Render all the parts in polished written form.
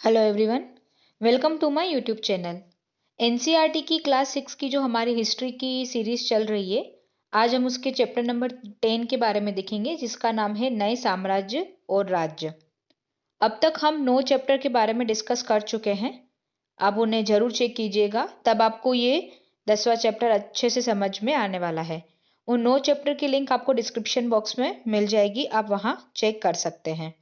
Hello everyone, welcome to my YouTube channel. NCERT की class 6 की जो हमारी हिस्ट्री की सीरीज चल रही है, आज हम उसके चैप्टर नंबर 10 के बारे में देखेंगे, जिसका नाम है नए साम्राज्य और राज्य। अब तक हम 9 चैप्टर के बारे में डिस्कस कर चुके हैं। आप उन्हें जरूर चेक कीजिएगा, तब आपको ये 10वां चैप्टर अच्छे से समझ में आने वाला है। उन 9 चैप्टर की लिंक आपको डिस्क्रिप्शन बॉक्स में मिल जाएगी, आप वहाँ चेक कर सकते हैं।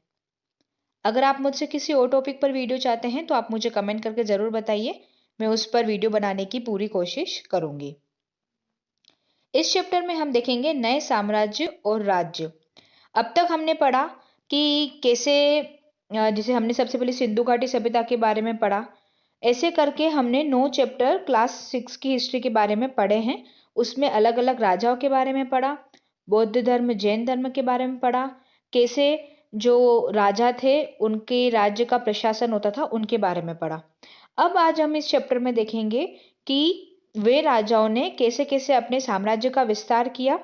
अगर आप मुझसे किसी और टॉपिक पर वीडियो चाहते हैं तो आप मुझे कमेंट करके ज़रूर बताइए, मैं उस पर वीडियो बनाने की पूरी कोशिश करूंगी। इस चैप्टर में हम देखेंगे नए साम्राज्य और राज्य। अब तक हमने पढ़ा कि कैसे जैसे हमने सबसे पहले सिंधु घाटी सभ्यता के बारे में पढ़ा। ऐसे करके हमने 9 चैप्टर क्लास 6 की हिस्ट्री के बारे में पढ़े हैं। उसमें अलग अलग राजाओं के बारे में पढ़ा, बौद्ध धर्म जैन धर्म के बारे में पढ़ा, कैसे जो राजा थे उनके राज्य का प्रशासन होता था उनके बारे में पढ़ा। अब आज हम इस चैप्टर में देखेंगे कि वे राजाओं ने कैसे कैसे अपने साम्राज्य का विस्तार किया,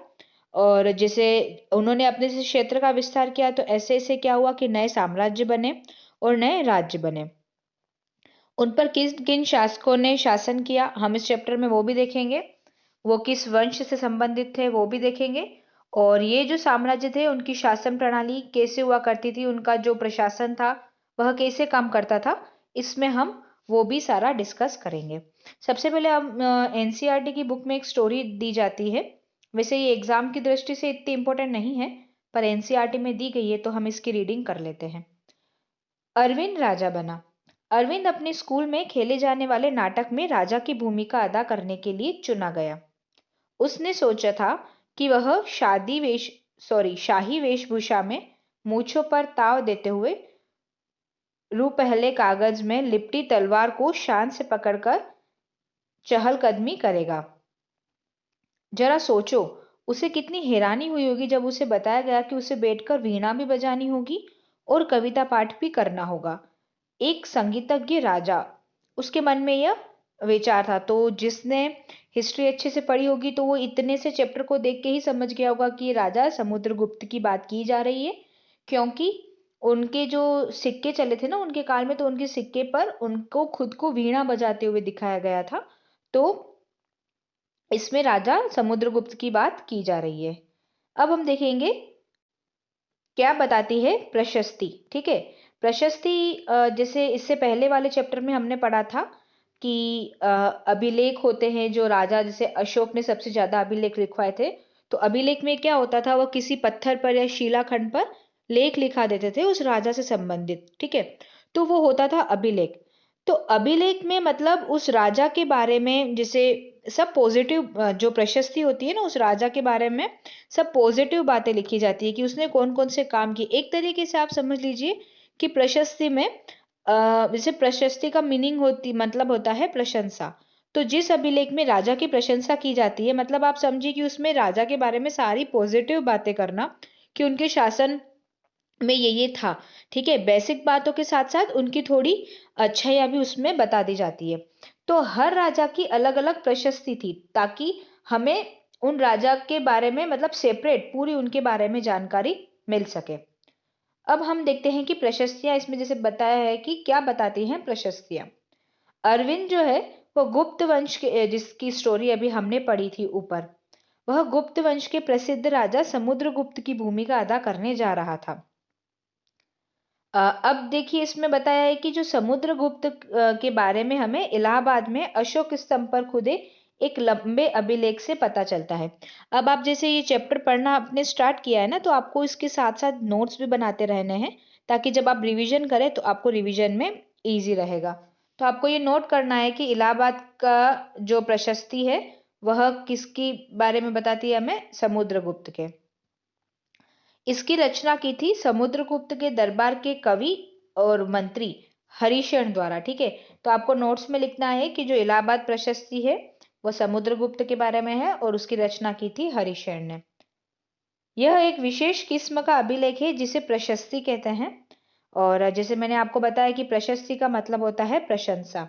और जैसे उन्होंने अपने से क्षेत्र का विस्तार किया तो ऐसे ऐसे क्या हुआ कि नए साम्राज्य बने और नए राज्य बने। उन पर किस किन शासकों ने शासन किया, हम इस चैप्टर में वो भी देखेंगे। वो किस वंश से संबंधित थे वो भी देखेंगे। और ये जो साम्राज्य थे उनकी शासन प्रणाली कैसे हुआ करती थी, उनका जो प्रशासन था वह कैसे काम करता था, इसमें हम वो भी सारा डिस्कस करेंगे। सबसे पहले हम एनसीईआरटी की बुक में एक स्टोरी दी जाती है। वैसे ये एग्जाम की दृष्टि से इतनी इंपॉर्टेंट नहीं है, पर एनसीईआरटी में दी गई है तो हम इसकी रीडिंग कर लेते हैं। अरविंद राजा बना। अरविंद अपने स्कूल में खेले जाने वाले नाटक में राजा की भूमिका अदा करने के लिए चुना गया। उसने सोचा था कि वह शाही वेशभूषा में मूछों पर ताव देते हुए पहले कागज में लिपटी तलवार को शान से पकड़कर चहलकदमी करेगा। जरा सोचो, उसे कितनी हैरानी हुई होगी जब उसे बताया गया कि उसे बैठकर वीणा भी बजानी होगी और कविता पाठ भी करना होगा। एक संगीतज्ञ राजा, उसके मन में यह विचार था। तो जिसने हिस्ट्री अच्छे से पढ़ी होगी तो वो इतने से चैप्टर को देख के ही समझ गया होगा कि राजा समुद्रगुप्त की बात की जा रही है, क्योंकि उनके जो सिक्के चले थे ना उनके काल में, तो उनके सिक्के पर उनको खुद को वीणा बजाते हुए दिखाया गया था। तो इसमें राजा समुद्रगुप्त की बात की जा रही है। अब हम देखेंगे क्या बताती है प्रशस्ति। ठीक है, प्रशस्ति जैसे इससे पहले वाले चैप्टर में हमने पढ़ा था कि अभिलेख होते हैं जो राजा, जैसे अशोक ने सबसे ज्यादा अभिलेख लिखवाए थे। तो अभिलेख में क्या होता था, वह किसी पत्थर पर या शिलाखंड पर लेख लिखा देते थे उस राजा से संबंधित। ठीक है, तो वो होता था अभिलेख। तो अभिलेख में मतलब उस राजा के बारे में जैसे सब पॉजिटिव, जो प्रशस्ति होती है ना उस राजा के बारे में सब पॉजिटिव बातें लिखी जाती है कि उसने कौन कौन से काम किए। एक तरीके से आप समझ लीजिए कि प्रशस्ति में जैसे प्रशस्ति का मीनिंग होती मतलब होता है प्रशंसा। तो जिस अभिलेख में राजा की प्रशंसा की जाती है, मतलब आप समझिए कि उसमें राजा के बारे में सारी पॉजिटिव बातें करना कि उनके शासन में ये था। ठीक है, बेसिक बातों के साथ साथ उनकी थोड़ी अच्छाइयाँ भी उसमें बता दी जाती है। तो हर राजा की अलग अलग प्रशस्ति थी, ताकि हमें उन राजा के बारे में मतलब सेपरेट पूरी उनके बारे में जानकारी मिल सके। अब हम देखते हैं कि प्रशस्तियां इसमें जैसे बताया है कि क्या बताती हैं प्रशस्तियां। अरविंद जो है वो गुप्त वंश के, जिसकी स्टोरी अभी हमने पढ़ी थी ऊपर, वह गुप्त वंश के प्रसिद्ध राजा समुद्रगुप्त की भूमिका अदा करने जा रहा था। अब देखिए इसमें बताया है कि जो समुद्रगुप्त के बारे में हमें इलाहाबाद में अशोक स्तंभ पर खुदे एक लंबे अभिलेख से पता चलता है। अब आप जैसे ये चैप्टर पढ़ना आपने स्टार्ट किया है ना, तो आपको इसके साथ साथ नोट्स भी बनाते रहने हैं, ताकि जब आप रिवीजन करें तो आपको रिवीजन में इजी रहेगा। तो आपको ये नोट करना है कि इलाहाबाद का जो प्रशस्ति है वह किसकी बारे में बताती है, हमें समुद्रगुप्त के। इसकी रचना की थी समुद्रगुप्त के दरबार के कवि और मंत्री हरिशरण द्वारा। ठीक है, तो आपको नोट्स में लिखना है कि जो इलाहाबाद प्रशस्ति है वह समुद्रगुप्त के बारे में है और उसकी रचना की थी हरिशरण ने। यह एक विशेष किस्म का अभिलेख है जिसे प्रशस्ति कहते हैं। और जैसे मैंने आपको बताया कि प्रशस्ति का मतलब होता है प्रशंसा।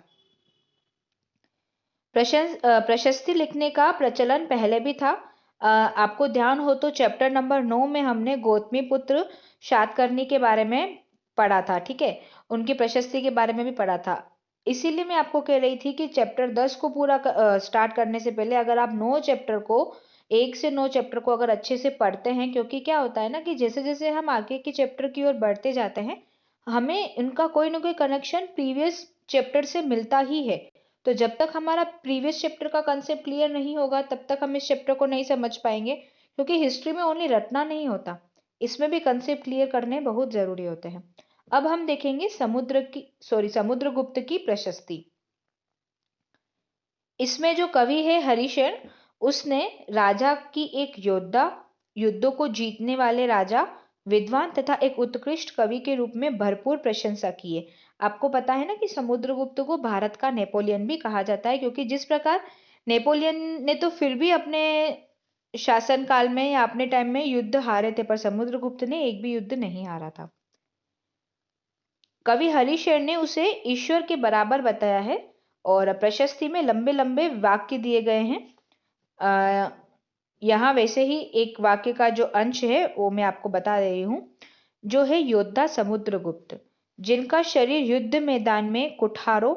प्रशस्ति लिखने का प्रचलन पहले भी था। आपको ध्यान हो तो चैप्टर नंबर 9 में हमने गौतमी पुत्र सातकर्णी के बारे में पढ़ा था, ठीक है, उनकी प्रशस्ति के बारे में भी पढ़ा था। इसीलिए मैं आपको कह रही थी कि चैप्टर 10 को पूरा स्टार्ट करने से पहले अगर आप 9 चैप्टर को 1 से 9 चैप्टर को अगर अच्छे से पढ़ते हैं, क्योंकि क्या होता है ना कि जैसे जैसे हम आगे के चैप्टर की ओर बढ़ते जाते हैं, हमें इनका कोई ना कोई कनेक्शन प्रीवियस चैप्टर से मिलता ही है। तो जब तक हमारा प्रीवियस चैप्टर का कंसेप्ट क्लियर नहीं होगा तब तक हम इस चैप्टर को नहीं समझ पाएंगे, क्योंकि हिस्ट्री में ओनली रटना नहीं होता, इसमें भी कंसेप्ट क्लियर करने बहुत जरूरी होते हैं। अब हम देखेंगे समुद्रगुप्त की प्रशस्ति। इसमें जो कवि है हरिशेन, उसने राजा की एक योद्धा, युद्धों को जीतने वाले राजा, विद्वान तथा एक उत्कृष्ट कवि के रूप में भरपूर प्रशंसा की है। आपको पता है ना कि समुद्रगुप्त को भारत का नेपोलियन भी कहा जाता है, क्योंकि जिस प्रकार नेपोलियन ने तो फिर भी अपने शासन काल में या अपने टाइम में युद्ध हारे थे, पर समुद्रगुप्त ने एक भी युद्ध नहीं हारा था। कवि हरिशेन ने उसे ईश्वर के बराबर बताया है और प्रशस्ति में लंबे लंबे वाक्य दिए गए हैं। यहाँ वैसे ही एक वाक्य का जो अंश है वो मैं आपको बता रही हूँ, जो है योद्धा समुद्रगुप्त, जिनका शरीर युद्ध मैदान में कुठारों,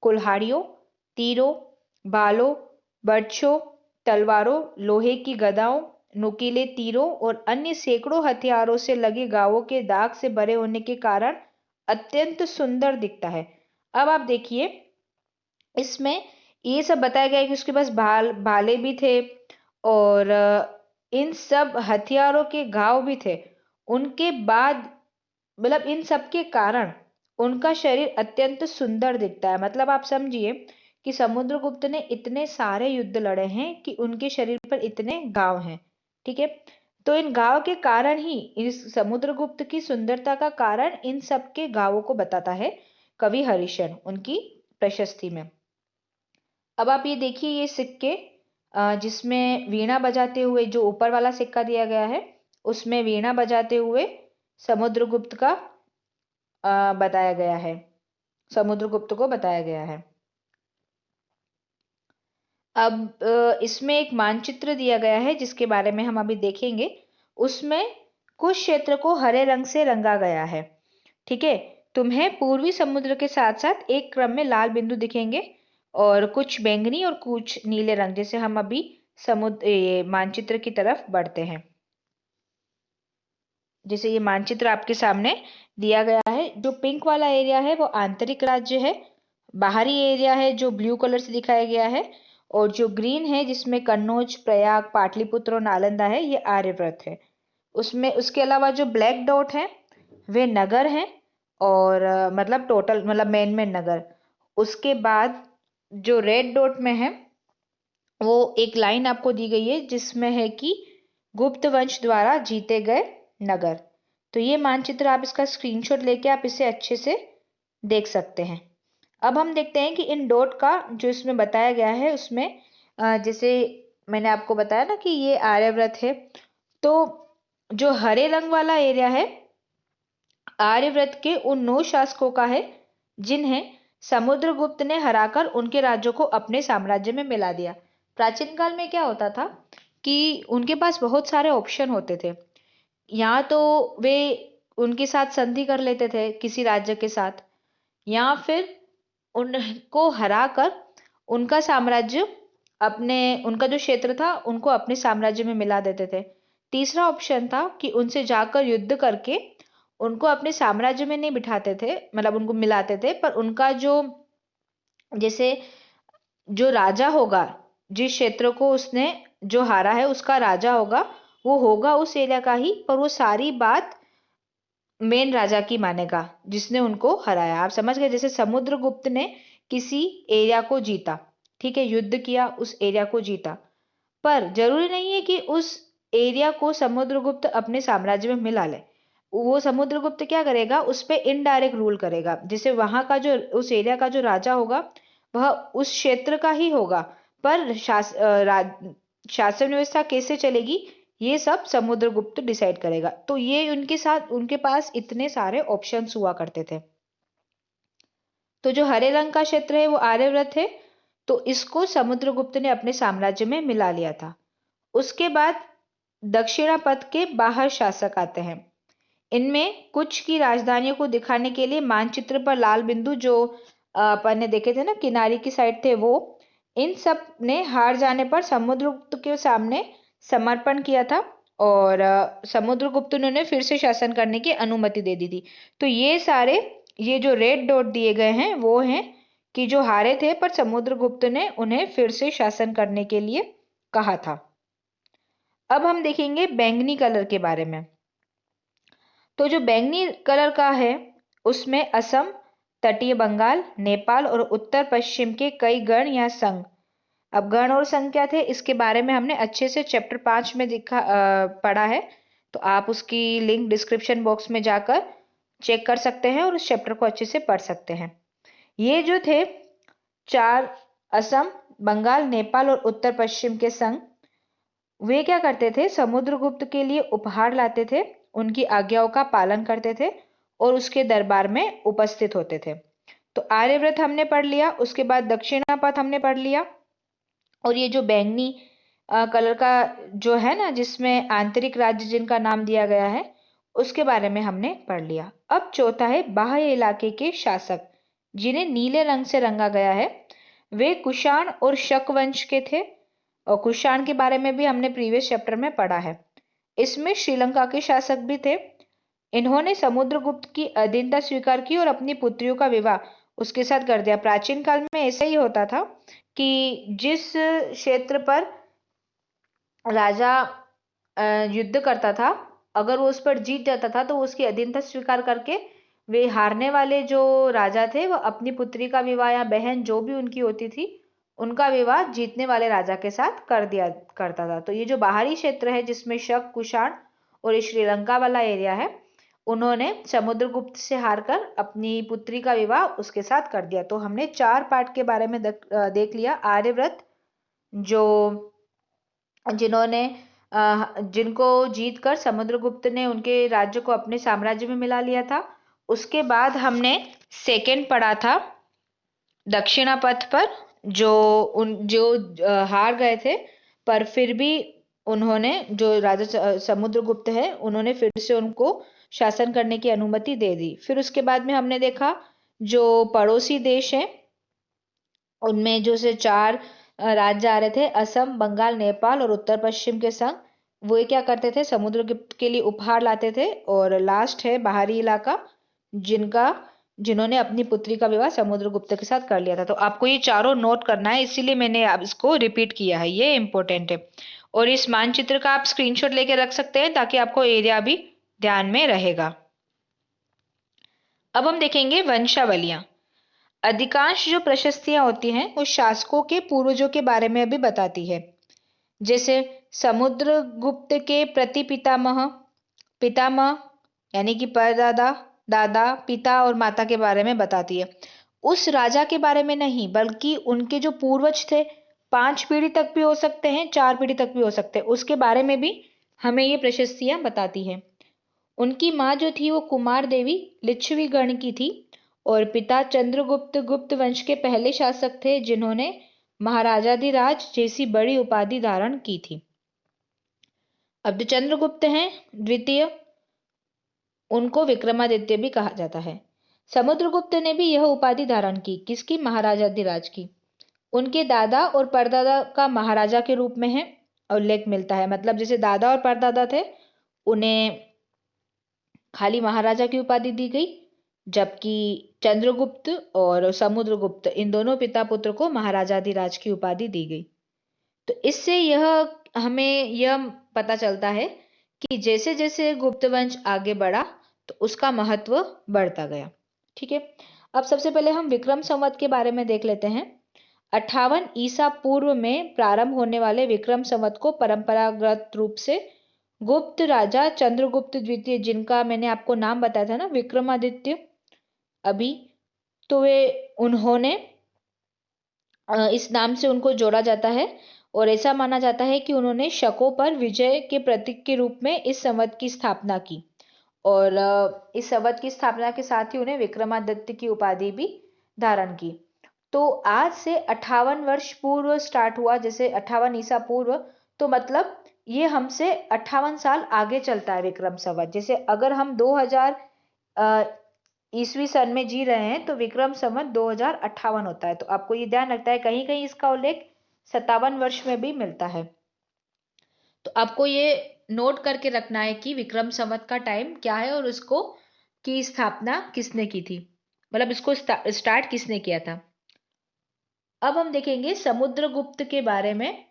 कुल्हाड़ियों, तीरों, भालों, बर्छों, तलवारों, लोहे की गदाओं, नुकीले तीरों और अन्य सैकड़ों हथियारों से लगे घावों के दाग से भरे होने के कारण अत्यंत सुंदर दिखता है। अब आप देखिए, इसमें ये सब बताया गया है कि उसके पास भाले भी थे और इन सब हथियारों के घाव भी थे। उनके बाद मतलब इन सब के कारण उनका शरीर अत्यंत सुंदर दिखता है। मतलब आप समझिए कि समुद्रगुप्त ने इतने सारे युद्ध लड़े हैं कि उनके शरीर पर इतने घाव हैं, ठीक है। तो इन घाव के कारण ही, इस समुद्रगुप्त की सुंदरता का कारण इन सब के घावों को बताता है कवि हरिशेन उनकी प्रशस्ति में। अब आप ये देखिए, ये सिक्के जिसमें वीणा बजाते हुए, जो ऊपर वाला सिक्का दिया गया है उसमें वीणा बजाते हुए समुद्रगुप्त का बताया गया है, समुद्रगुप्त को बताया गया है। अब इसमें एक मानचित्र दिया गया है जिसके बारे में हम अभी देखेंगे। उसमें कुछ क्षेत्र को हरे रंग से रंगा गया है, ठीक है। तुम्हें पूर्वी समुद्र के साथ साथ एक क्रम में लाल बिंदु दिखेंगे और कुछ बैंगनी और कुछ नीले रंग, जैसे हम अभी समुद्र मानचित्र की तरफ बढ़ते हैं। जैसे ये मानचित्र आपके सामने दिया गया है, जो पिंक वाला एरिया है वो आंतरिक राज्य है, बाहरी एरिया है जो ब्लू कलर से दिखाया गया है, और जो ग्रीन है जिसमें कन्नौज, प्रयाग, पाटलिपुत्र और नालंदा है, ये आर्यव्रत है। उसमें उसके अलावा जो ब्लैक डॉट है वे नगर हैं, और मतलब टोटल मतलब मेन मेन नगर। उसके बाद जो रेड डॉट में है वो एक लाइन आपको दी गई है जिसमें है कि गुप्त वंश द्वारा जीते गए नगर। तो ये मानचित्र आप इसका स्क्रीनशॉट लेके आप इसे अच्छे से देख सकते हैं। अब हम देखते हैं कि इन डॉट का जो इसमें बताया गया है उसमें जैसे मैंने आपको बताया ना कि ये आर्यव्रत है, तो जो हरे रंग वाला एरिया है आर्यव्रत के उन 9 शासकों का है जिन्हें समुद्रगुप्त ने हराकर उनके राज्यों को अपने साम्राज्य में मिला दिया। प्राचीन काल में क्या होता था कि उनके पास बहुत सारे ऑप्शन होते थे। यहाँ तो वे उनके साथ संधि कर लेते थे किसी राज्य के साथ, या फिर उनको हराकर उनका साम्राज्य अपने, उनका जो क्षेत्र था उनको अपने साम्राज्य में मिला देते थे। तीसरा ऑप्शन था कि उनसे जाकर युद्ध करके उनको अपने साम्राज्य में नहीं बिठाते थे, मतलब उनको मिलाते थे, पर उनका जो जैसे जो राजा होगा, जिस क्षेत्र को उसने जो हारा है उसका राजा होगा, वो होगा उस एरिया का ही, पर वो सारी बात मेन राजा की मानेगा जिसने उनको हराया। आप समझ गए, जैसे समुद्रगुप्त ने किसी एरिया को जीता, ठीक है, युद्ध किया, उस एरिया को जीता, पर जरूरी नहीं है कि उस एरिया को समुद्रगुप्त अपने साम्राज्य में मिला ले। वो समुद्रगुप्त क्या करेगा, उस पे इनडायरेक्ट रूल करेगा। जैसे वहां का जो उस एरिया का जो राजा होगा वह उस क्षेत्र का ही होगा, पर शासन व्यवस्था कैसे चलेगी ये सब समुद्रगुप्त डिसाइड करेगा। तो ये उनके साथ, उनके पास इतने सारे ऑप्शंस हुआ करते थे। तो जो हरे रंग का क्षेत्र है वो आर्यव्रत है, तो इसको समुद्रगुप्त ने अपने साम्राज्य में मिला लिया था। उसके बाद दक्षिणापथ के बाहर शासक आते हैं। इनमें कुछ की राजधानियों को दिखाने के लिए मानचित्र पर लाल बिंदु जो अपन ने देखे थे ना किनारे की साइड थे, वो इन सब ने हार जाने पर समुद्रगुप्त के सामने समर्पण किया था और समुद्रगुप्त ने उन्हें फिर से शासन करने की अनुमति दे दी थी। तो ये जो रेड डॉट दिए गए हैं वो हैं कि जो हारे थे, पर समुद्रगुप्त ने उन्हें फिर से शासन करने के लिए कहा था। अब हम देखेंगे बैंगनी कलर के बारे में। तो जो बैंगनी कलर का है उसमें असम, तटीय बंगाल, नेपाल और उत्तर पश्चिम के कई गण या संघ। अब गण और संघ क्या थे इसके बारे में हमने अच्छे से चैप्टर 5 में पढ़ा है, तो आप उसकी लिंक डिस्क्रिप्शन बॉक्स में जाकर चेक कर सकते हैं और उस चैप्टर को अच्छे से पढ़ सकते हैं। ये जो थे 4 असम, बंगाल, नेपाल और उत्तर पश्चिम के संघ, वे क्या करते थे, समुद्रगुप्त के लिए उपहार लाते थे, उनकी आज्ञाओं का पालन करते थे और उसके दरबार में उपस्थित होते थे। तो आर्यव्रत हमने पढ़ लिया, उसके बाद दक्षिणापथ हमने पढ़ लिया, और ये जो बैंगनी कलर का जो है ना जिसमें आंतरिक राज्य जिनका नाम दिया गया है उसके बारे में हमने पढ़ लिया। अब चौथा है बाह्य इलाके के शासक, जिन्हें नीले रंग से रंगा गया है। वे कुषाण और शक वंश के थे, और कुषाण के बारे में भी हमने प्रीवियस चैप्टर में पढ़ा है। इसमें श्रीलंका के शासक भी थे। इन्होंने समुद्रगुप्त की अधीनता स्वीकार की और अपनी पुत्रियों का विवाह उसके साथ कर दिया। प्राचीन काल में ऐसा ही होता था कि जिस क्षेत्र पर राजा युद्ध करता था, अगर वो उस पर जीत जाता था तो उसकी अधीनता स्वीकार करके वे हारने वाले जो राजा थे वो अपनी पुत्री का विवाह या बहन जो भी उनकी होती थी उनका विवाह जीतने वाले राजा के साथ कर दिया करता था। तो ये जो बाहरी क्षेत्र है जिसमें शक, कुषाण और श्रीलंका वाला एरिया है, उन्होंने समुद्रगुप्त से हारकर अपनी पुत्री का विवाह उसके साथ कर दिया। तो हमने 4 पार्ट के बारे में देख लिया। आर्यव्रत जो जिनको जीतकर समुद्रगुप्त ने उनके राज्य को अपने साम्राज्य में मिला लिया था। उसके बाद हमने सेकंड पढ़ा था दक्षिणापथ पर, जो हार गए थे, पर फिर भी उन्होंने जो राजा समुद्रगुप्त है उन्होंने फिर से उनको शासन करने की अनुमति दे दी। फिर उसके बाद में हमने देखा जो पड़ोसी देश हैं उनमें जो से 4 राज्य आ रहे थे, असम, बंगाल, नेपाल और उत्तर पश्चिम के संग, वो क्या करते थे, समुद्रगुप्त के लिए उपहार लाते थे। और लास्ट है बाहरी इलाका, जिन्होंने अपनी पुत्री का विवाह समुद्रगुप्त के साथ कर लिया था। तो आपको ये चारों नोट करना है, इसीलिए मैंने अब इसको रिपीट किया है, ये इंपॉर्टेंट है। और इस मानचित्र का आप स्क्रीनशॉट लेके रख सकते हैं ताकि आपको एरिया भी ध्यान में रहेगा। अब हम देखेंगे वंशावलियां। अधिकांश जो प्रशस्तियां होती हैं वो शासकों के पूर्वजों के बारे में भी बताती है। जैसे समुद्रगुप्त के प्रति पितामह, पितामह यानी कि परदादा, दादा, पिता और माता के बारे में बताती है। उस राजा के बारे में नहीं, बल्कि उनके जो पूर्वज थे, 5 पीढ़ी तक भी हो सकते हैं, 4 पीढ़ी तक भी हो सकते हैं, उसके बारे में भी हमें ये प्रशस्तियां बताती है। उनकी माँ जो थी वो कुमार देवी लिच्छवी गण की थी और पिता चंद्रगुप्त गुप्त वंश के पहले शासक थे जिन्होंने महाराजाधिराज जैसी बड़ी उपाधि धारण की थी। अब जो चंद्रगुप्त हैं द्वितीय, उनको विक्रमादित्य भी कहा जाता है। समुद्रगुप्त ने भी यह उपाधि धारण की, किसकी, महाराजाधिराज की। उनके दादा और परदादा का महाराजा के रूप में है उल्लेख मिलता है। मतलब जैसे दादा और परदादा थे उन्हें खाली महाराजा की उपाधि दी गई, जबकि चंद्रगुप्त और समुद्रगुप्त इन दोनों पिता पुत्र को महाराजाधिराज की उपाधि दी गई। तो इससे हमें यह पता चलता है कि जैसे जैसे गुप्त वंश आगे बढ़ा तो उसका महत्व बढ़ता गया। ठीक है, अब सबसे पहले हम विक्रम संवत के बारे में देख लेते हैं। 58 ईसा पूर्व में प्रारंभ होने वाले विक्रम संवत को परंपरागत रूप से गुप्त राजा चंद्रगुप्त द्वितीय, जिनका मैंने आपको नाम बताया था ना विक्रमादित्य अभी, तो उन्होंने इस नाम से उनको जोड़ा जाता है और ऐसा माना जाता है कि उन्होंने शकों पर विजय के प्रतीक के रूप में इस संवत की स्थापना की और इस संवत की स्थापना के साथ ही उन्हें विक्रमादित्य की उपाधि भी धारण की। तो आज से 58 वर्ष पूर्व स्टार्ट हुआ, जैसे 58 ईसा पूर्व, तो मतलब ये हमसे 58 साल आगे चलता है विक्रम संवत। जैसे अगर हम 2000 ईस्वी सन में जी रहे हैं तो विक्रम संवत 2058 होता है। तो आपको ये ध्यान रखता है, कहीं कहीं इसका उल्लेख 57 वर्ष में भी मिलता है। तो आपको ये नोट करके रखना है कि विक्रम संवत का टाइम क्या है और उसको की स्थापना किसने की थी, मतलब इसको स्टार्ट किसने किया था। अब हम देखेंगे समुद्रगुप्त के बारे में।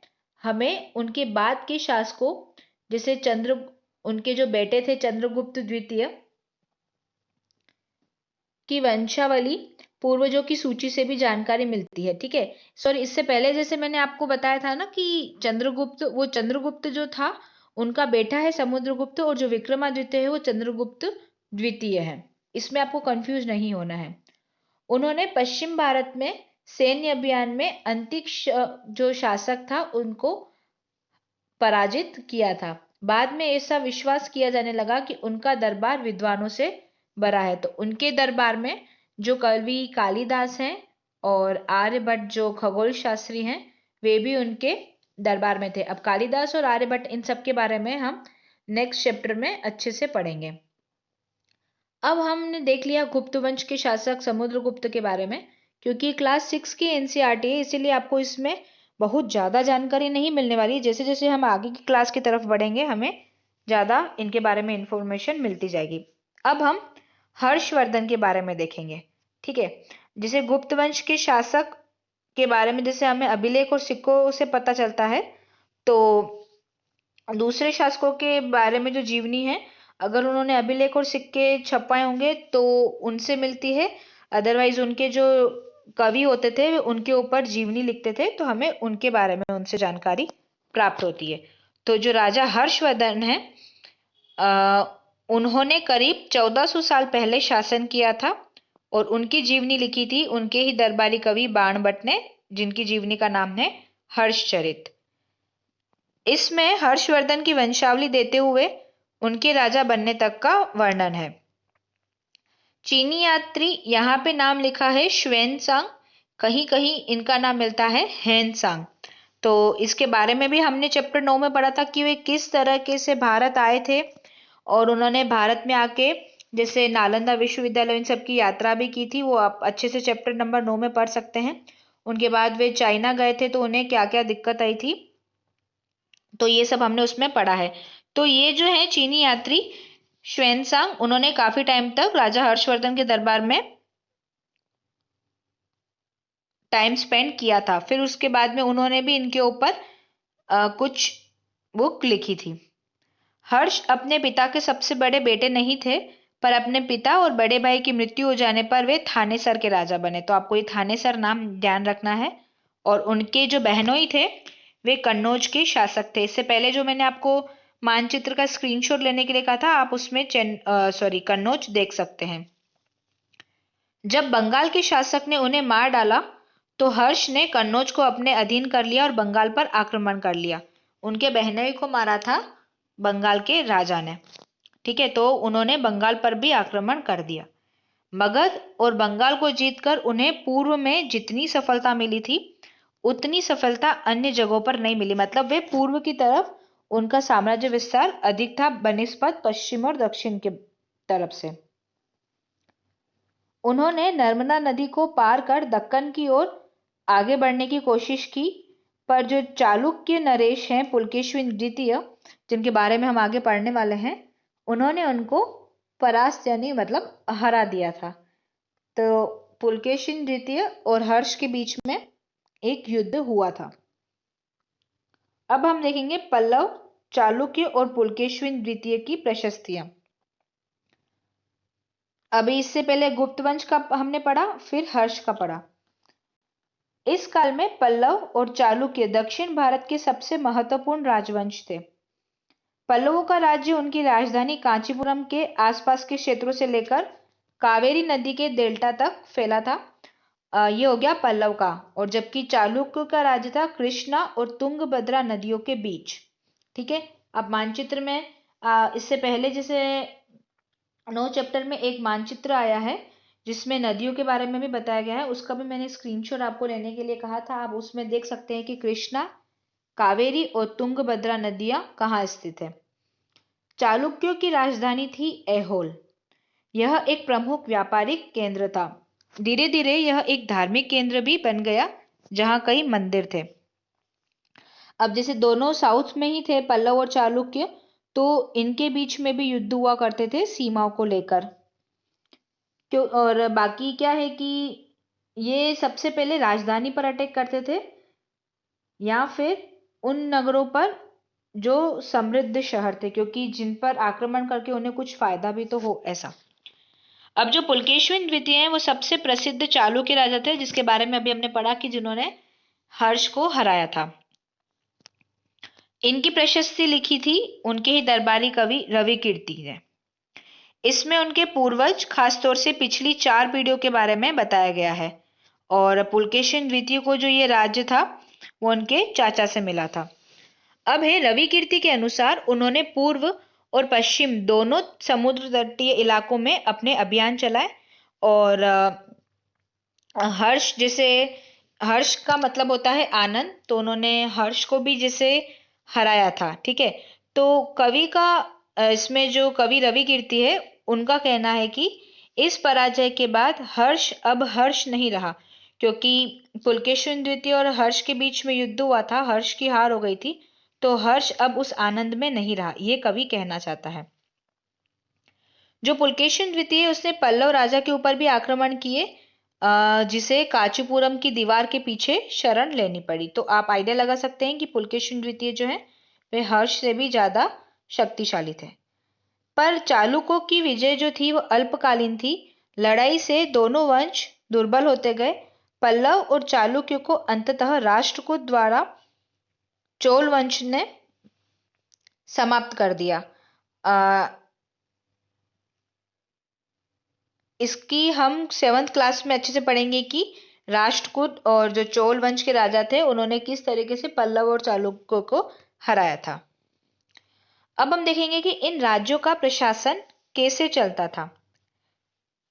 हमें उनके बाद के शासकों जैसे उनके जो बेटे थे चंद्रगुप्त द्वितीय की वंशावली, पूर्वजों की सूची से भी जानकारी मिलती है। ठीक है, सॉरी, इससे पहले जैसे मैंने आपको बताया था ना कि चंद्रगुप्त जो था उनका बेटा है समुद्रगुप्त, और जो विक्रमादित्य है वो चंद्रगुप्त द्वितीय है। इसमें आपको कंफ्यूज नहीं होना है। उन्होंने पश्चिम भारत में सैन्य अभियान में अंतिक्ष जो शासक था उनको पराजित किया था। बाद में ऐसा विश्वास किया जाने लगा कि उनका दरबार विद्वानों से भरा है। तो उनके दरबार में जो कवि कालिदास हैं और आर्यभट्ट जो खगोल शास्त्री हैं वे भी उनके दरबार में थे। अब कालिदास और आर्यभट्ट इन सब के बारे में हम नेक्स्ट चैप्टर में अच्छे से पढ़ेंगे। अब हमने देख लिया गुप्त वंश के शासक समुद्रगुप्त के बारे में। क्योंकि क्लास 6 की एनसीईआरटी है इसीलिए आपको इसमें बहुत ज़्यादा जानकारी नहीं मिलने वाली। जैसे जैसे हम आगे की क्लास की तरफ बढ़ेंगे हमें ज़्यादा इनके बारे में इंफॉर्मेशन मिलती जाएगी। अब हम हर्षवर्धन के बारे में देखेंगे। ठीक है, जैसे गुप्त वंश के शासक के बारे में जैसे हमें अभिलेख और सिक्कों से पता चलता है, तो दूसरे शासकों के बारे में जो जीवनी है अगर उन्होंने अभिलेख और सिक्के छपाए होंगे तो उनसे मिलती है। अदरवाइज उनके जो कवि होते थे उनके ऊपर जीवनी लिखते थे तो हमें उनके बारे में उनसे जानकारी प्राप्त होती है। तो जो राजा हर्षवर्धन है उन्होंने करीब 1400 साल पहले शासन किया था और उनकी जीवनी लिखी थी उनके ही दरबारी कवि बाणभट्ट ने, जिनकी जीवनी का नाम है हर्षचरित। इसमें हर्षवर्धन की वंशावली देते हुए उनके राजा बनने तक का वर्णन है। चीनी यात्री यहाँ पे नाम लिखा है श्वेनसांग, कहीं कहीं इनका नाम मिलता है हेनसांग। तो इसके बारे में भी हमने चैप्टर 9 में पढ़ा था कि वे किस तरीके से भारत आए थे और उन्होंने भारत में आके जैसे नालंदा विश्वविद्यालय इन सब की यात्रा भी की थी। वो आप अच्छे से चैप्टर नंबर 9 में पढ़ सकते हैं। उनके बाद वे चाइना गए थे तो उन्हें क्या क्या दिक्कत आई थी, तो ये सब हमने उसमें पढ़ा है। तो ये जो है चीनी यात्री श्वेनसांग, उन्होंने काफी टाइम तक राजा हर्षवर्धन के दरबार में टाइम स्पेंड किया था। फिर उसके बाद में उन्होंने भी इनके ऊपर कुछ बुक लिखी थी। हर्ष अपने पिता के सबसे बड़े बेटे नहीं थे, पर अपने पिता और बड़े भाई की मृत्यु हो जाने पर वे थानेसर के राजा बने। तो आपको ये थानेसर नाम ध्यान रखना है। और उनके जो बहनोई थे वे कन्नौज के शासक थे। इससे पहले जो मैंने आपको मानचित्र का स्क्रीनशॉट लेने के लिए कहा था आप उसमें कन्नौज देख सकते हैं। जब बंगाल के शासक ने उन्हें मार डाला तो हर्ष ने कन्नौज को अपने अधीन कर लिया और बंगाल पर आक्रमण कर लिया। उनके बहनोई को मारा था बंगाल के राजा ने। ठीक है, तो उन्होंने बंगाल पर भी आक्रमण कर दिया। मगध और बंगाल को जीतकर उन्हें पूर्व में जितनी सफलता मिली थी उतनी सफलता अन्य जगहों पर नहीं मिली। मतलब वे पूर्व की तरफ उनका साम्राज्य विस्तार अधिक था बनिस्पत पश्चिम और दक्षिण के तरफ से। उन्होंने नर्मदा नदी को पार कर दक्कन की ओर आगे बढ़ने की कोशिश की, पर जो चालुक्य नरेश हैं पुलकेशिन द्वितीय, जिनके बारे में हम आगे पढ़ने वाले हैं, उन्होंने उनको परास्त यानी मतलब हरा दिया था। तो पुलकेशिन द्वितीय और हर्ष के बीच में एक युद्ध हुआ था। अब हम देखेंगे पल्लव, चालुक्य और पुलकेशिन द्वितीय की प्रशस्तियां। अभी इससे पहले गुप्त वंश का हमने पढ़ा, फिर हर्ष का पढ़ा। इस काल में पल्लव और चालुक्य दक्षिण भारत के सबसे महत्वपूर्ण राजवंश थे। पल्लवों का राज्य उनकी राजधानी कांचीपुरम के आसपास के क्षेत्रों से लेकर कावेरी नदी के डेल्टा तक फैला था। ये हो गया पल्लव का। और जबकि चालुक्य का राज्य था कृष्णा और तुंगभद्रा नदियों के बीच। ठीक है, अब मानचित्र में इससे पहले जैसे 9 चैप्टर में एक मानचित्र आया है जिसमें नदियों के बारे में भी बताया गया है, उसका भी मैंने स्क्रीनशॉट आपको लेने के लिए कहा था। आप उसमें देख सकते हैं कि कृष्णा कावेरी और तुंगभद्रा नदियां कहाँ स्थित है? चालुक्यों की राजधानी थी ऐहोल। यह एक प्रमुख व्यापारिक केंद्र था। धीरे धीरे यह एक धार्मिक केंद्र भी बन गया, जहां कई मंदिर थे। अब जैसे दोनों साउथ में ही थे, पल्लव और चालुक्य, तो इनके बीच में भी युद्ध हुआ करते थे सीमाओं को लेकर। क्यों? और बाकी क्या है कि ये सबसे पहले राजधानी पर अटैक करते थे, या फिर उन नगरों पर जो समृद्ध शहर थे, क्योंकि जिन पर आक्रमण करके उन्हें कुछ फायदा भी तो हो, ऐसा। अब जो पुलकेशिन द्वितीय हैं वो सबसे प्रसिद्ध चालुक्य राजा थे, जिसके बारे में अभी हमने पढ़ा कि जिन्होंने हर्ष को हराया था। इनकी प्रशस्ति लिखी थी उनके ही दरबारी कवि रवि कीर्ति ने। इसमें उनके पूर्वज, खासतौर से पिछली 4 पीढ़ियों के बारे में बताया गया है। और पुलकेशिन द्वितीय को जो ये राज्य था वो उनके चाचा से मिला था। अब है रवि कीर्ति के अनुसार उन्होंने पूर्व और पश्चिम दोनों समुद्र तटीय इलाकों में अपने अभियान चलाए। और हर्ष, जैसे हर्ष का मतलब होता है आनंद, तो उन्होंने हर्ष को भी जैसे हराया था। ठीक है, तो कवि का इसमें जो कवि रवि कीर्ति है उनका कहना है कि इस पराजय के बाद हर्ष अब हर्ष नहीं रहा, क्योंकि पुलकेशिन द्वितीय और हर्ष के बीच में युद्ध हुआ था, हर्ष की हार हो गई थी, तो हर्ष अब उस आनंद में नहीं रहा, ये कवि कहना चाहता है। जो पुलकेशिन द्वितीय उसने पल्लव राजा के ऊपर भी आक्रमण किए, जिसे कांचीपुरम की दीवार के पीछे शरण लेनी पड़ी। तो आप आइडिया लगा सकते हैं कि पुलकेशिन द्वितीय जो है वे हर्ष से भी ज्यादा शक्तिशाली थे। पर चालुक्यों की विजय जो थी वो अल्पकालीन थी। लड़ाई से दोनों वंश दुर्बल होते गए। पल्लव और चालुक्यों को अंततः राष्ट्रकूट द्वारा चोल वंश ने समाप्त कर दिया। इसकी हम 7th क्लास में अच्छे से पढ़ेंगे कि राष्ट्रकूट और जो चोल वंश के राजा थे उन्होंने किस तरीके से पल्लव और चालुक्यों को हराया था। अब हम देखेंगे कि इन राज्यों का प्रशासन कैसे चलता था।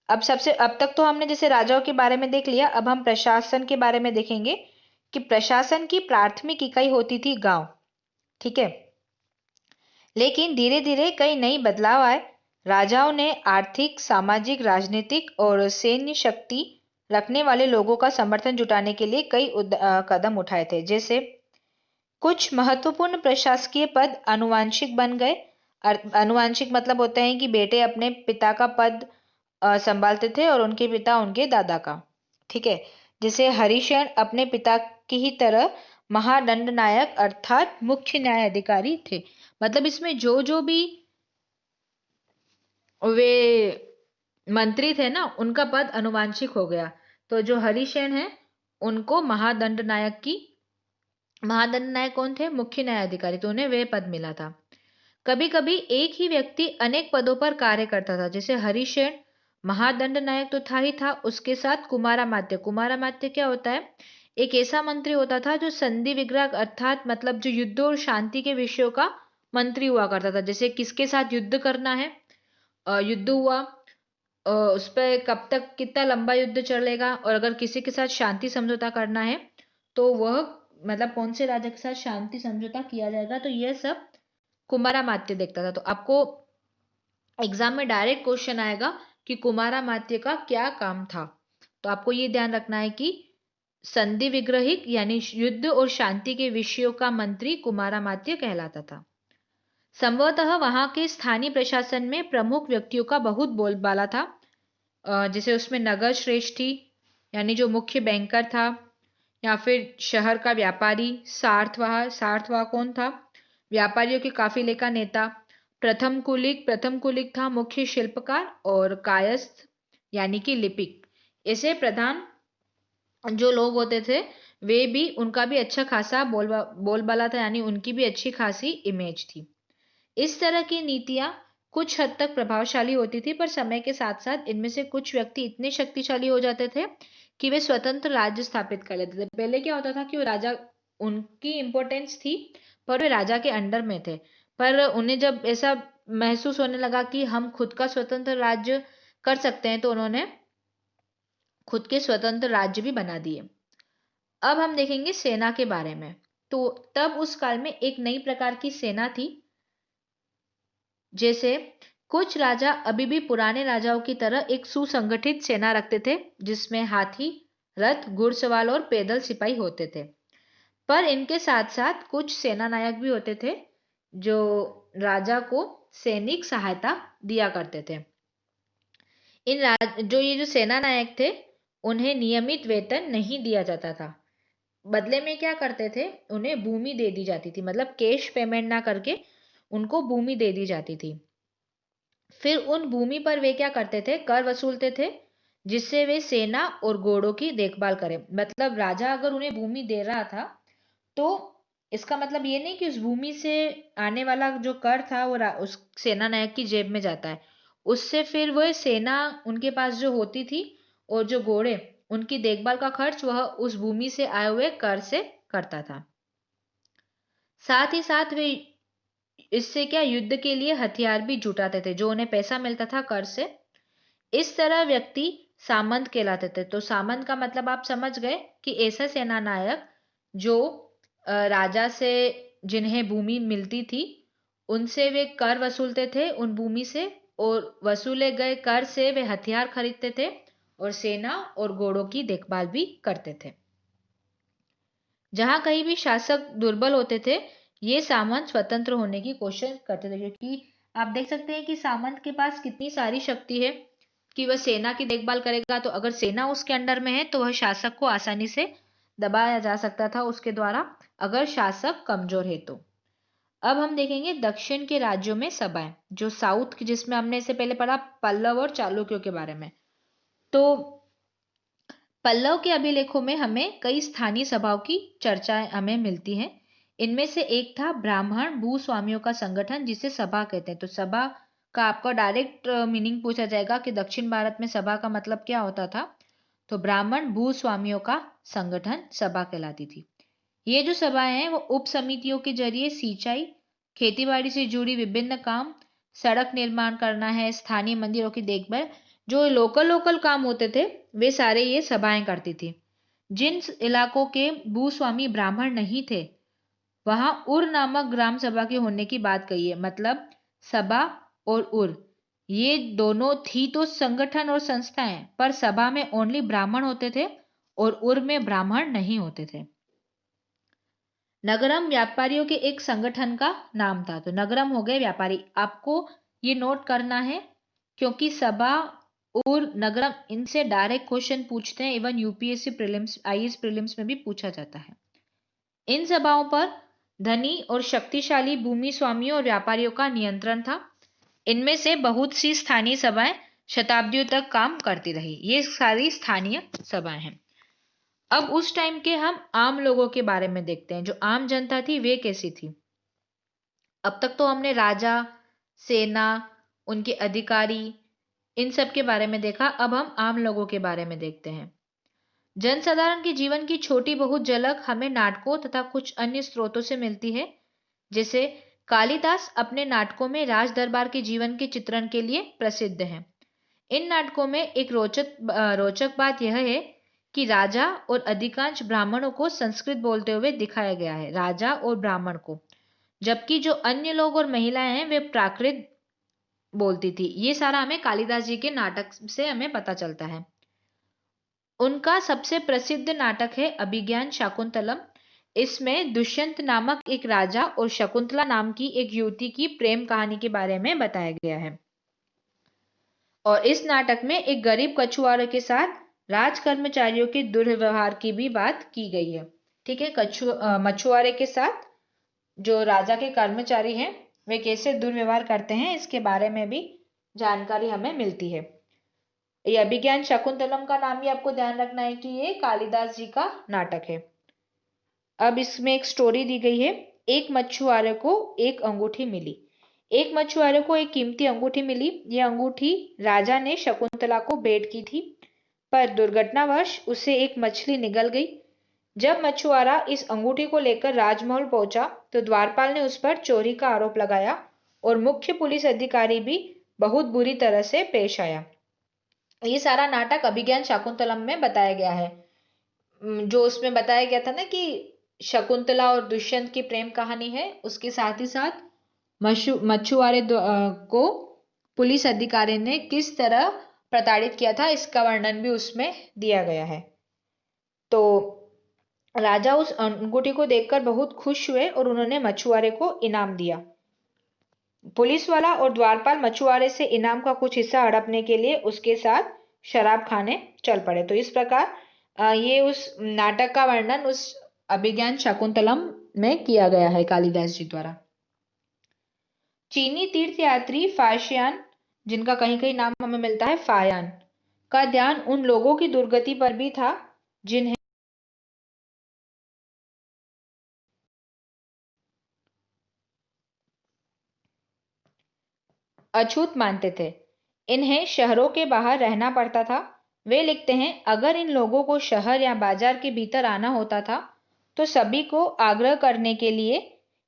अब तक तो हमने जैसे राजाओं के बारे में देख लिया, अब हम प्रशासन के बारे में देखेंगे कि प्रशासन की प्राथमिक इकाई होती थी गांव। ठीक है, लेकिन धीरे धीरे कई नई बदलाव आए। राजाओं ने आर्थिक, सामाजिक, राजनीतिक और सैन्य शक्ति रखने वाले लोगों का समर्थन जुटाने के लिए कई कदम उठाए थे। जैसे कुछ महत्वपूर्ण प्रशासकीय पद आनुवंशिक बन गए। आनुवंशिक मतलब होता है कि बेटे अपने पिता का पद संभालते थे और उनके पिता उनके दादा का। ठीक है, जैसे हरिशेन अपने पिता की ही तरह महादंड नायक अर्थात मुख्य न्यायाधिकारी थे। मतलब इसमें जो जो भी वे मंत्री थे ना, उनका पद आनुवंशिक हो गया। तो जो हरिशेन है उनको महादंड नायक कौन थे? मुख्य न्यायाधिकारी, तो उन्हें वे पद मिला था। कभी कभी एक ही व्यक्ति अनेक पदों पर कार्य करता था। जैसे हरिशेन महादंड नायक तो था ही था, उसके साथ कुमारामात्य क्या होता है? एक ऐसा मंत्री होता था जो संधि विग्रह अर्थात मतलब जो युद्ध और शांति के विषयों का मंत्री हुआ करता था। जैसे किसके साथ युद्ध करना है, युद्ध हुआ, उस पर कब तक कितना लंबा युद्ध चलेगा, और अगर किसी के साथ शांति समझौता करना है तो वह मतलब कौन से राजा के साथ शांति समझौता किया जाएगा, तो यह सब कुमारामात्य देखता था। तो आपको एग्जाम में डायरेक्ट क्वेश्चन आएगा कि कुमारामात्य का क्या काम था। तो आपको ये ध्यान रखना है कि संधि विग्रहिक यानी युद्ध और शांति के विषयों का मंत्री कुमारामात्य कहलाता था। संभवतः वहां के स्थानीय प्रशासन में प्रमुख व्यक्तियों का बहुत बोलबाला था। जैसे उसमें नगर श्रेष्ठी यानी जो मुख्य बैंकर था, या फिर शहर का व्यापारी सार्थवाह कौन था? व्यापारियों के काफिले का नेता। प्रथम कुलिक था मुख्य शिल्पकार, और कायस्थ यानी कि लिपिक। ऐसे प्रधान जो लोग होते थे वे भी, उनका भी अच्छा खासा बोलबाला था, यानी उनकी भी अच्छी खासी इमेज थी। इस तरह की नीतियां कुछ हद तक प्रभावशाली होती थी, पर समय के साथ साथ इनमें से कुछ व्यक्ति इतने शक्तिशाली हो जाते थे कि वे स्वतंत्र राज्य स्थापित कर लेते थे। पहले क्या होता था कि वो राजा, उनकी इंपॉर्टेंस थी पर वे राजा के अंडर में थे, पर उन्हें जब ऐसा महसूस होने लगा कि हम खुद का स्वतंत्र राज्य कर सकते हैं, तो उन्होंने खुद के स्वतंत्र राज्य भी बना दिए। अब हम देखेंगे सेना के बारे में। तो तब उस काल में एक नई प्रकार की सेना थी। जैसे कुछ राजा अभी भी पुराने राजाओं की तरह एक सुसंगठित सेना रखते थे, जिसमें हाथी, रथ, घुड़सवार और पैदल सिपाही होते थे। पर इनके साथ साथ कुछ सेना नायक भी होते थे जो राजा को सैनिक सहायता दिया करते थे। ये जो सेना नायक थे, उन्हें नियमित वेतन नहीं दिया जाता था। बदले में क्या करते थे, उन्हें भूमि दे दी जाती थी, मतलब कैश पेमेंट ना करके उनको भूमि दे दी जाती थी। फिर उन भूमि पर वे क्या करते थे, कर वसूलते थे, जिससे वे सेना और घोड़ों की देखभाल करें। मतलब राजा अगर उन्हें भूमि दे रहा था, तो इसका मतलब ये नहीं कि उस भूमि से आने वाला जो कर था वो उस सेना नायक की जेब में जाता है। उससे फिर वह सेना उनके पास जो होती थी और जो घोड़े, उनकी देखभाल का खर्च वह उस भूमि से आए हुए कर से करता था। साथ ही साथ वे इससे क्या युद्ध के लिए हथियार भी जुटाते थे, जो उन्हें पैसा मिलता था कर से। इस तरह व्यक्ति सामंत कहलाते थे। तो सामंत का मतलब आप समझ गए कि ऐसा सेना नायक जो राजा से जिन्हें भूमि मिलती थी, उनसे वे कर वसूलते थे उन भूमि से, और वसूले गए कर से वे हथियार खरीदते थे और सेना और घोड़ों की देखभाल भी करते थे। जहां कहीं भी शासक दुर्बल होते थे, ये सामंत स्वतंत्र होने की कोशिश करते थे, क्योंकि आप देख सकते हैं कि सामंत के पास कितनी सारी शक्ति है कि वह सेना की देखभाल करेगा। तो अगर सेना उसके अंडर में है तो वह शासक को आसानी से दबाया जा सकता था उसके द्वारा, अगर शासक कमजोर है तो। अब हम देखेंगे दक्षिण के राज्यों में सभाएं, जो साउथ की, जिसमें हमने इससे पहले पढ़ा पल्लव और चालुक्यों के बारे में। तो पल्लव के अभिलेखों में हमें कई स्थानीय सभाओं की चर्चाएं हमें मिलती हैं। इनमें से एक था ब्राह्मण भूस्वामियों का संगठन, जिसे सभा कहते हैं। तो सभा का आपका डायरेक्ट मीनिंग पूछा जाएगा कि दक्षिण भारत में सभा का मतलब क्या होता था, तो ब्राह्मण भूस्वामियों का संगठन सभा कहलाती थी। ये जो सभाएं हैं वो उप समितियों के जरिए सिंचाई, खेतीबाड़ी से जुड़ी विभिन्न काम, सड़क निर्माण करना है, स्थानीय मंदिरों की देखभाल, जो लोकल काम होते थे वे सारे ये सभाएं करती थी। जिन इलाकों के भूस्वामी ब्राह्मण नहीं थे, वहां उर नामक ग्राम सभा के होने की बात कही है। मतलब सभा और उर, ये दोनों थी तो संगठन और संस्थाएं, पर सभा में ओनली ब्राह्मण होते थे और उर में ब्राह्मण नहीं होते थे। नगरम व्यापारियों के एक संगठन का नाम था। तो नगरम हो गए व्यापारी। आपको ये नोट करना है, क्योंकि सभा और नगरम, इनसे डायरेक्ट क्वेश्चन पूछते हैं। Even UPSC prelims, IAS prelims में भी पूछा जाता है। इन सभाओं पर धनी और शक्तिशाली भूमि स्वामियों और व्यापारियों का नियंत्रण था। इनमें से बहुत सी स्थानीय सभाएं शताब्दियों तक काम करती रही। ये सारी स्थानीय सभाएं हैं। अब उस टाइम के हम आम लोगों के बारे में देखते हैं। जो आम जनता थी वे कैसी थी। अब तक तो हमने राजा, सेना, उनके अधिकारी, इन सब के बारे में देखा। अब हम आम लोगों के बारे में देखते हैं। जनसाधारण के जीवन की छोटी बहुत झलक हमें नाटकों तथा कुछ अन्य स्रोतों से मिलती है। जैसे कालिदास अपने नाटकों में राज दरबार के जीवन के चित्रण के लिए प्रसिद्ध है। इन नाटकों में एक रोचक बात यह है कि राजा और अधिकांश ब्राह्मणों को संस्कृत बोलते हुए दिखाया गया है, राजा और ब्राह्मण को, जबकि जो अन्य लोग और महिलाएं हैं वे प्राकृत बोलती थी। ये सारा हमें कालिदास जी के नाटक से हमें पता चलता है। उनका सबसे प्रसिद्ध नाटक है अभिज्ञान शाकुंतलम। इसमें दुष्यंत नामक एक राजा और शकुंतला नाम की एक युवती की प्रेम कहानी के बारे में बताया गया है। और इस नाटक में एक गरीब कछुआरे के साथ राज कर्मचारियों के दुर्व्यवहार की भी बात की गई है। ठीक है, मछुआरे के साथ जो राजा के कर्मचारी हैं वे कैसे दुर्व्यवहार करते हैं, इसके बारे में भी जानकारी हमें मिलती है। ये अभिज्ञान शकुंतलम का नाम भी आपको ध्यान रखना है कि ये कालिदास जी का नाटक है। अब इसमें एक स्टोरी दी गई है। एक मछुआरे को एक अंगूठी मिली। एक मछुआरे को एक कीमती अंगूठी मिली। यह अंगूठी राजा ने शकुंतला को भेंट की थी, पर दुर्घटनावश उसे एक मछली निगल गई। जब मछुआरा इस अंगूठी को लेकर राजमहल पहुंचा तो द्वारपाल ने उस पर चोरी का आरोप लगाया और मुख्य पुलिस अधिकारी भी बहुत बुरी तरह से पेश आया। ये सारा नाटक अभिज्ञान शाकुंतलम में बताया गया है। जो उसमें बताया गया था ना कि शकुंतला और दुष्यंत की प्रेम कहानी है। उसके साथ ही साथ मछुआरे को पुलिस अधिकारी ने किस तरह प्रताड़ित किया था, इसका वर्णन भी उसमें दिया गया है। तो राजा उस अंगूठी को देखकर बहुत खुश हुए और उन्होंने मछुआरे को इनाम दिया। पुलिस वाला और द्वारपाल मछुआरे से इनाम का कुछ हिस्सा हड़पने के लिए उसके साथ शराब खाने चल पड़े। तो इस प्रकार ये उस नाटक का वर्णन उस अभिज्ञान शकुंतलम में किया गया है कालिदास जी द्वारा। चीनी तीर्थयात्री फाशियान, जिनका कहीं कहीं नाम हमें मिलता है फायान, का ध्यान उन लोगों की दुर्गति पर भी था जिन्हें अछूत मानते थे। इन्हें शहरों के बाहर रहना पड़ता था। वे लिखते हैं, अगर इन लोगों को शहर या बाजार के भीतर आना होता था तो सभी को आग्रह करने के लिए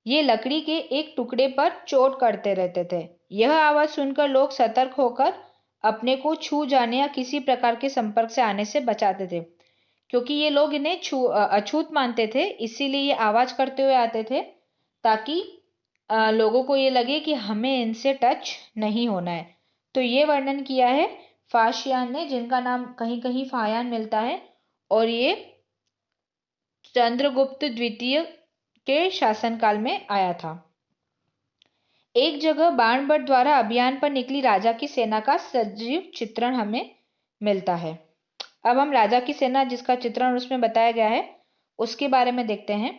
ये लकड़ी के एक टुकड़े पर चोट करते रहते थे। यह आवाज सुनकर लोग सतर्क होकर अपने को छू जाने या किसी प्रकार के संपर्क से आने से बचाते थे। क्योंकि ये लोग इन्हें अछूत मानते थे, इसीलिए ये आवाज करते हुए आते थे ताकि लोगों को ये लगे कि हमें इनसे टच नहीं होना है। तो ये वर्णन किया है फाशियान ने, जिनका नाम कहीं कहीं फायान मिलता है, और ये चंद्रगुप्त द्वितीय के शासनकाल में आया था। एक जगह बाणभट्ट द्वारा अभियान पर निकली राजा की सेना का सजीव चित्रण हमें मिलता है। अब हम राजा की सेना, जिसका चित्रण उसमें बताया गया है, उसके बारे में देखते हैं।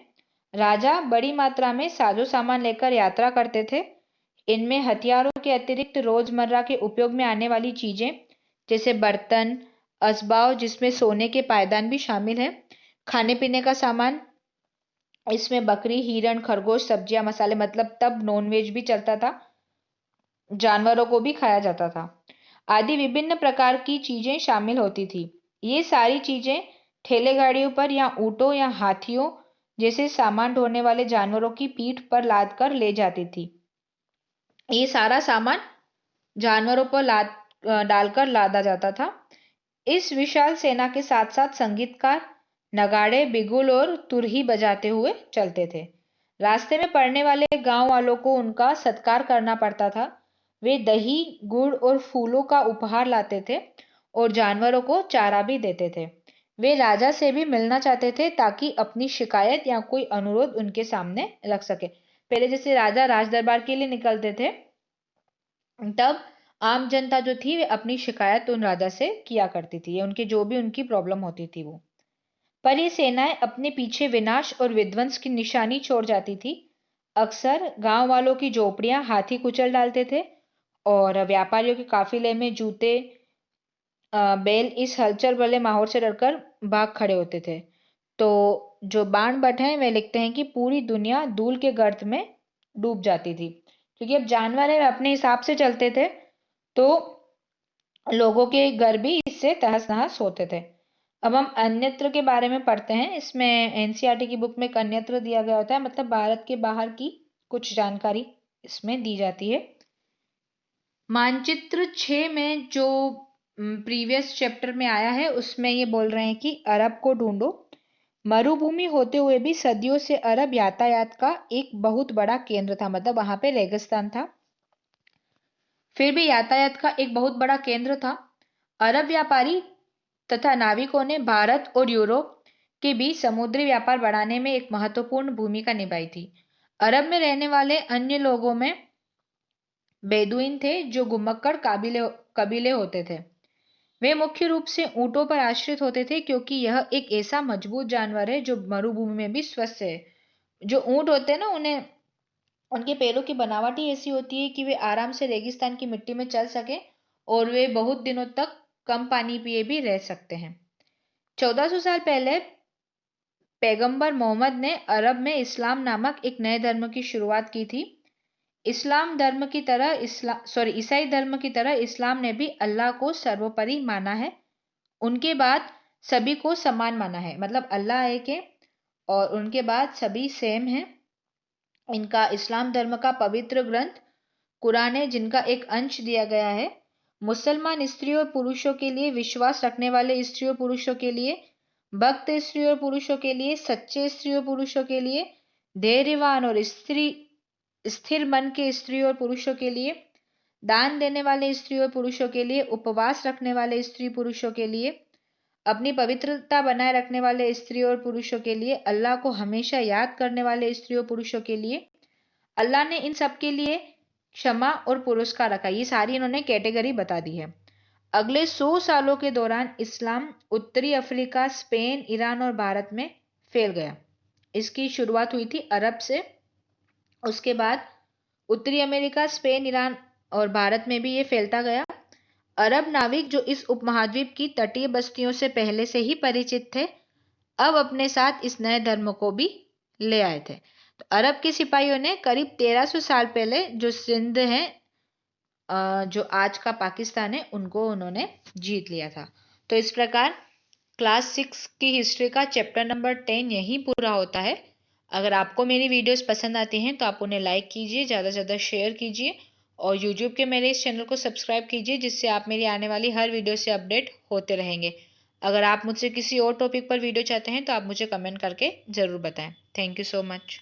राजा बड़ी मात्रा में साजो सामान लेकर यात्रा करते थे। इनमें हथियारों के अतिरिक्त रोजमर्रा के उपयोग में आने वाली चीजें जैसे बर्तन, असबाब, जिसमें सोने के पायदान भी शामिल है, खाने पीने का सामान, इसमें बकरी, हिरण, खरगोश, सब्जियां, मसाले, मतलब तब नॉनवेज भी चलता था, जानवरों को भी खाया जाता था, आदि विभिन्न प्रकार की चीजें शामिल होती थी। ये सारी चीजें ठेले गाड़ियों पर या ऊंटों या हाथियों जैसे सामान ढोने वाले जानवरों की पीठ पर लाद कर ले जाती थी। ये सारा सामान जानवरों पर डालकर लादा जाता था। इस विशाल सेना के साथ साथ संगीतकार नगाड़े, बिगुल और तुरही बजाते हुए चलते थे। रास्ते में पड़ने वाले गांव वालों को उनका सत्कार करना पड़ता था। वे दही, गुड़ और फूलों का उपहार लाते थे और जानवरों को चारा भी देते थे। वे राजा से भी मिलना चाहते थे ताकि अपनी शिकायत या कोई अनुरोध उनके सामने रख सके। पहले जैसे राजा राज दरबार के लिए निकलते थे, तब आम जनता जो थी वे अपनी शिकायत उन राजा से किया करती थी, उनकी जो भी उनकी प्रॉब्लम होती थी वो। पर ये सेनाएं अपने पीछे विनाश और विध्वंस की निशानी छोड़ जाती थी। अक्सर गांव वालों की झोपड़ियां हाथी कुचल डालते थे और व्यापारियों के काफिले में जूते बैल इस हलचल वाले माहौल से डरकर भाग खड़े होते थे। तो जो बाण भट्ट हैं वे लिखते हैं कि पूरी दुनिया धूल के गर्त में डूब जाती थी, क्योंकि अब जानवर है अपने हिसाब से चलते थे, तो लोगों के घर भी इससे तहस नहस होते थे। अब हम अन्यत्र के बारे में पढ़ते हैं। इसमें एनसीईआरटी की बुक में एक अन्यत्र दिया गया होता है, मतलब भारत के बाहर की कुछ जानकारी इसमें दी जाती है। मानचित्र 6 में जो प्रीवियस चैप्टर में आया है उसमें ये बोल रहे हैं कि अरब को ढूंढो। मरुभूमि होते हुए भी सदियों से अरब यातायात का एक बहुत बड़ा केंद्र था, मतलब वहां पे रेगिस्तान था, फिर भी यातायात का एक बहुत बड़ा केंद्र था। अरब व्यापारी तथा नाविकों ने भारत और यूरोप के बीच समुद्री व्यापार बढ़ाने में एक महत्वपूर्ण भूमिका निभाई थी। अरब में रहने वाले अन्य लोगों में बेदुइन थे, जो घुमक्कड़ कबीले होते थे। वे मुख्य रूप से ऊंटों पर आश्रित होते थे, क्योंकि यह एक ऐसा मजबूत जानवर है जो मरुभूमि में भी स्वस्थ है। जो ऊंट होते हैं ना, उन्हें उनके पैरों की बनावट ही ऐसी होती है कि वे आराम से रेगिस्तान की मिट्टी में चल सके और वे बहुत दिनों तक कम पानी पिए भी रह सकते हैं। 1400 साल पहले पैगंबर मोहम्मद ने अरब में इस्लाम नामक एक नए धर्म की शुरुआत की थी। ईसाई धर्म की तरह इस्लाम ने भी अल्लाह को सर्वोपरि माना है। उनके बाद सभी को समान माना है, मतलब अल्लाह एक है और उनके बाद सभी सेम है। इनका इस्लाम धर्म का पवित्र ग्रंथ कुरान है, जिनका एक अंश दिया गया है। मुसलमान स्त्रियों और पुरुषों के लिए, विश्वास रखने वाले स्त्रियों पुरुषों के लिए भक्त स्त्री और पुरुषों के लिए, सच्चे स्त्री और पुरुषों के लिए, धैर्यवान और स्थिर मन के स्त्री और पुरुषों के लिए, दान देने वाले स्त्री और पुरुषों के लिए, उपवास रखने वाले स्त्री पुरुषों के लिए, अपनी पवित्रता बनाए रखने वाले स्त्री और पुरुषों के लिए, अल्लाह को हमेशा याद करने वाले स्त्री और पुरुषों के लिए। अल्लाह ने इन सब के लिए क्षमा और पुरस्कार रखा। ये सारी इन्होंने कैटेगरी बता दी है। अगले 100 सालों के दौरान इस्लाम उत्तरी अफ्रीका, स्पेन, ईरान और भारत में फैल गया। इसकी शुरुआत हुई थी अरब से, उसके बाद उत्तरी अमेरिका, स्पेन, ईरान और भारत में भी ये फैलता गया। अरब नाविक जो इस उपमहाद्वीप की तटीय बस्तियों से पहले से ही परिचित थे, अब अपने साथ इस नए धर्म को भी ले आए थे। तो अरब के सिपाहियों ने करीब 1300 साल पहले जो सिंध है, जो आज का पाकिस्तान है, उनको उन्होंने जीत लिया था। तो इस प्रकार क्लास 6 की हिस्ट्री का चैप्टर नंबर 10 यहीं पूरा होता है। अगर आपको मेरी वीडियोस पसंद आती हैं तो आप उन्हें लाइक कीजिए, ज़्यादा से ज़्यादा शेयर कीजिए और यूट्यूब के मेरे इस चैनल को सब्सक्राइब कीजिए, जिससे आप मेरी आने वाली हर वीडियो से अपडेट होते रहेंगे। अगर आप मुझसे किसी और टॉपिक पर वीडियो चाहते हैं तो आप मुझे कमेंट करके ज़रूर बताएं। Thank you so much.